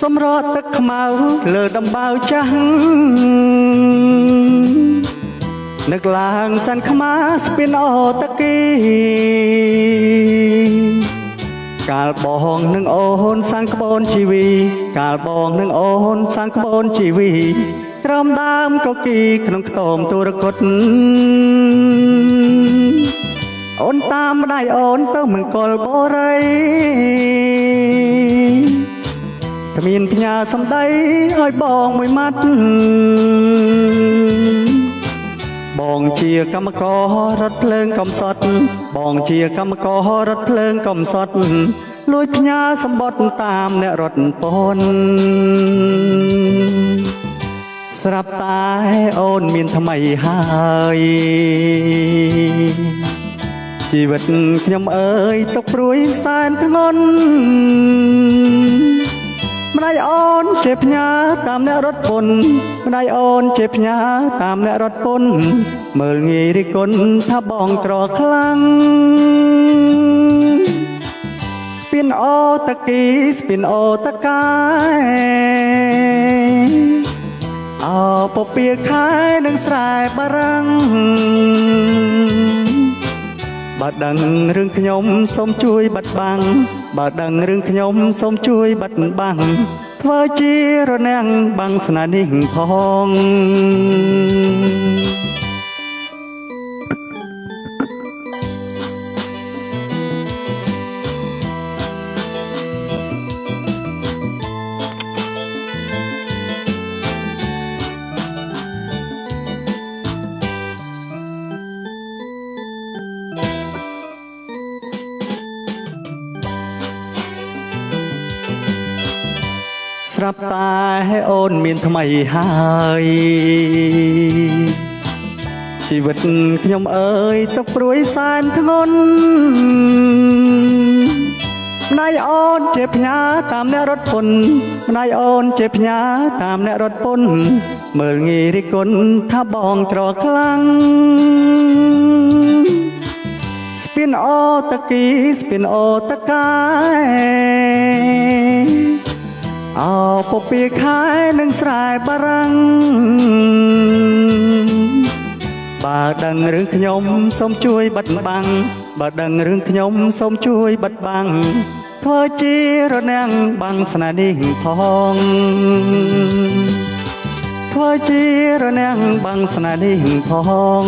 សម្រត់ទឹកខ្មៅលើដំបៅចាស់នឹកឡើងសាន់ខ្មាស្ពានអូតគីកាលបងនឹងអូនសាំងក្បូនជីវីកាលបងនឹងអូនសាំងក្បូនជីវីក្រោមដើមកុកីក្នុងខ្ទមទុរគតអូនតាមម្ដាយអូនទៅមង្គលបរិយគ្មានផ្ញើសំដីឲ្យបងមួយម៉ាត់បងជាកម្មកររថភ្លើងកំសត់បងជាកម្មកររថភ្លើងកំសត់លួចផ្ញើសម្បត្តិតាមអ្នករត់ពន្ធស្រាប់តែអូនមានថ្មីហើយជីវិតខ្ញុំអើយទុកព្រួយសែនធ្ងន់ម្ដាយអូនជាផ្ញើតាមអ្នករត់ពន្ធម្ដាយអូនជាផ្ញើតាមអ្នករត់ពន្ធមើលងាយរិះគន់ថាបងក្រខ្លាំងស្ពានអូតគីស្ពានអូតកាយអោពពាខែនឹងស្រែបារាំងបើដឹងរឿងខ្ញុំសូមជួយបិទបាំងបើដឹងរឿងខ្ញុំសូមជួយបិទបាំងធ្វើជារនាំងបាំងស្នេហ៍នេះផងស្រាប់តែអូនមានថ្មីហើយជីវិតខ្ញុំអើយទុកព្រួយសែនធ្ងន់ម្ដាយអូនជាផ្ញើតាមអ្នករត់ពន្ធម្ដាយអូនជាផ្ញើតាមអ្នករត់ពន្ធមើលងាយរិះគន់ថាបងក្រខ្លាំងស្ពានអូតគីស្ពានអូតកាយអោពពាខែនឹងស្រែបារាំងបើដឹងរឿងខ្ញុំសូមជួយបិទបាំងបើដឹងរឿងខ្ញុំសូមជួយបិទបាំងធ្វើជារនាំងបាំងស្នេហ៍នេះផងធ្វើជារនាំងបាំងស្នេហ៍នេះផង